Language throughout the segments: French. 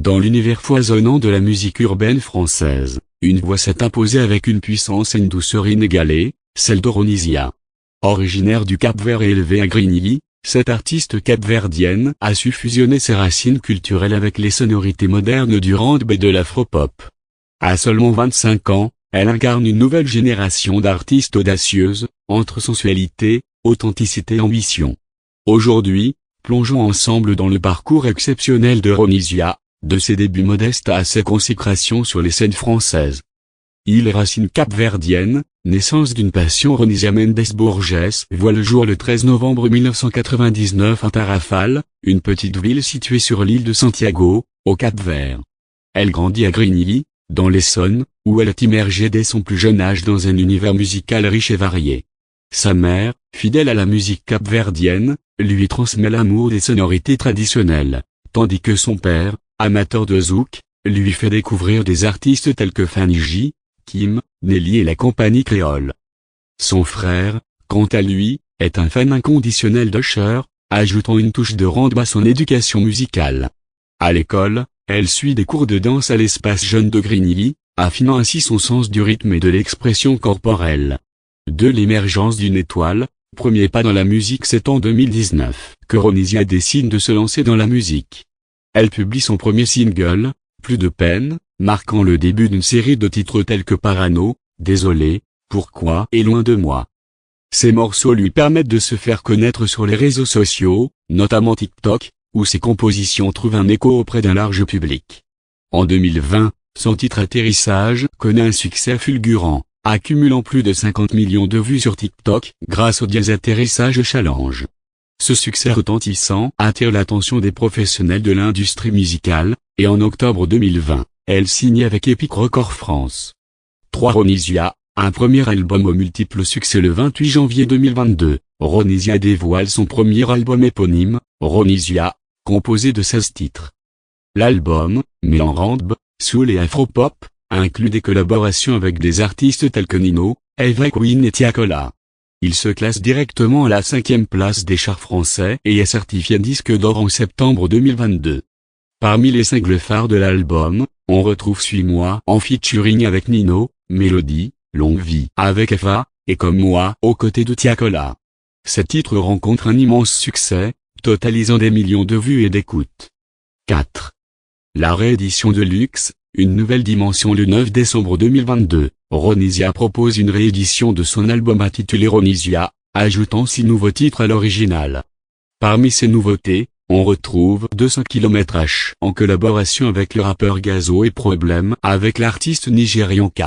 Dans l'univers foisonnant de la musique urbaine française, une voix s'est imposée avec une puissance et une douceur inégalées, celle d'Oronisia. Originaire du Cap-Vert et élevée à Grigny, cette artiste capverdienne a su fusionner ses racines culturelles avec les sonorités modernes du randb et de l'afropop. À seulement 25 ans, elle incarne une nouvelle génération d'artistes audacieuses, entre sensualité, authenticité et ambition. Aujourd'hui, plongeons ensemble dans le parcours exceptionnel d'Oronisia, de ses débuts modestes à ses consécrations sur les scènes françaises. Île et racines capverdiennes, naissance d'une passion. Oronisia Mendes Borges voit le jour le 13 novembre 1999 à Tarrafal, une petite ville située sur l'île de Santiago, au Cap-Vert. Elle grandit à Grigny, dans l'Essonne, où elle est immergée dès son plus jeune âge dans un univers musical riche et varié. Sa mère, fidèle à la musique capverdienne, lui transmet l'amour des sonorités traditionnelles, tandis que son père, amateur de zouk, lui fait découvrir des artistes tels que Fanny J, Kim, Nelly et la compagnie créole. Son frère, quant à lui, est un fan inconditionnel d'Usher, ajoutant une touche de randb à son éducation musicale. À l'école, elle suit des cours de danse à l'espace jeune de Grigny, affinant ainsi son sens du rythme et de l'expression corporelle. De l'émergence d'une étoile, premier pas dans la musique. C'est en 2019 qu'Oronisia décide de se lancer dans la musique. Elle publie son premier single, Plus de peine, marquant le début d'une série de titres tels que Parano, Désolé, Pourquoi et Loin de moi. Ces morceaux lui permettent de se faire connaître sur les réseaux sociaux, notamment TikTok, où ses compositions trouvent un écho auprès d'un large public. En 2020, son titre Atterrissage connaît un succès fulgurant, accumulant plus de 50 millions de vues sur TikTok grâce au Atterrissage Challenge. Ce succès retentissant attire l'attention des professionnels de l'industrie musicale, et en octobre 2020, elle signe avec Epic Records France. 3. Oronisia, un premier album aux multiples succès. Le 28 janvier 2022, Oronisia dévoile son premier album éponyme, Oronisia, composé de 16 titres. L'album, mêlant randb, soul et afropop, inclut des collaborations avec des artistes tels que Nino, Eva Queen et Tiakola. Il se classe directement à la 5e place des charts français et est certifié disque d'or en septembre 2022. Parmi les singles phares de l'album, on retrouve Suis-moi en featuring avec Nino, Mélodie, Longue vie avec Eva, et Comme moi aux côtés de Tiakola. Ces titres rencontrent un immense succès, totalisant des millions de vues et d'écoutes. 4. La réédition de Luxe, une nouvelle dimension. Le 9 décembre 2022, Oronisia propose une réédition de son album intitulé Oronisia, ajoutant 6 nouveaux titres à l'original. Parmi ces nouveautés, on retrouve 200 km/h en collaboration avec le rappeur Gazo et Problème avec l'artiste nigérian K.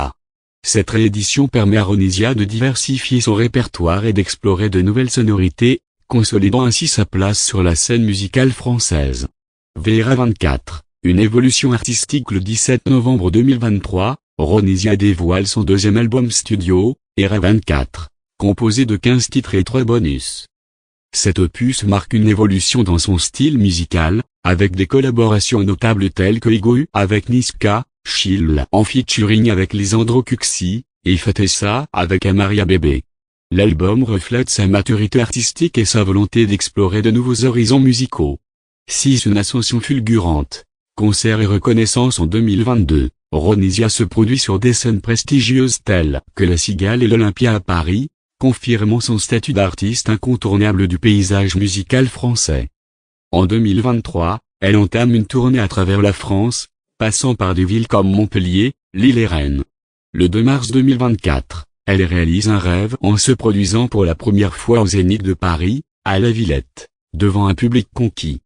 Cette réédition permet à Oronisia de diversifier son répertoire et d'explorer de nouvelles sonorités, consolidant ainsi sa place sur la scène musicale française. Vera 24, une évolution artistique. Le 17 novembre 2023, Oronisia dévoile son deuxième album studio, Era 24, composé de 15 titres et 3 bonus. Cet opus marque une évolution dans son style musical, avec des collaborations notables telles que Igu avec Niska, Chill en featuring avec Lisandro Cuxi, et Fatessa avec Amaria Bébé. L'album reflète sa maturité artistique et sa volonté d'explorer de nouveaux horizons musicaux. 6. Une ascension fulgurante. Concerts et reconnaissance. En 2022, Oronisia se produit sur des scènes prestigieuses telles que la Cigale et l'Olympia à Paris, confirmant son statut d'artiste incontournable du paysage musical français. En 2023, elle entame une tournée à travers la France, passant par des villes comme Montpellier, Lille et Rennes. Le 2 mars 2024, elle réalise un rêve en se produisant pour la première fois au Zénith de Paris, à la Villette, devant un public conquis.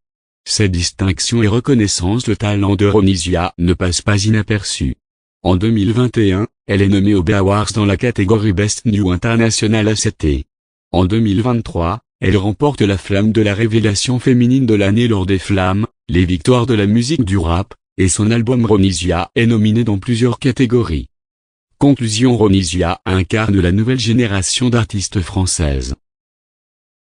Ces distinctions et reconnaissances. Le talent d'Oronisia ne passe pas inaperçu. En 2021, elle est nommée aux BET Awards dans la catégorie Best New International ACT. En 2023, elle remporte la flamme de la révélation féminine de l'année lors des Flammes, les victoires de la musique du rap, et son album Oronisia est nominé dans plusieurs catégories. Conclusion. Oronisia incarne la nouvelle génération d'artistes françaises.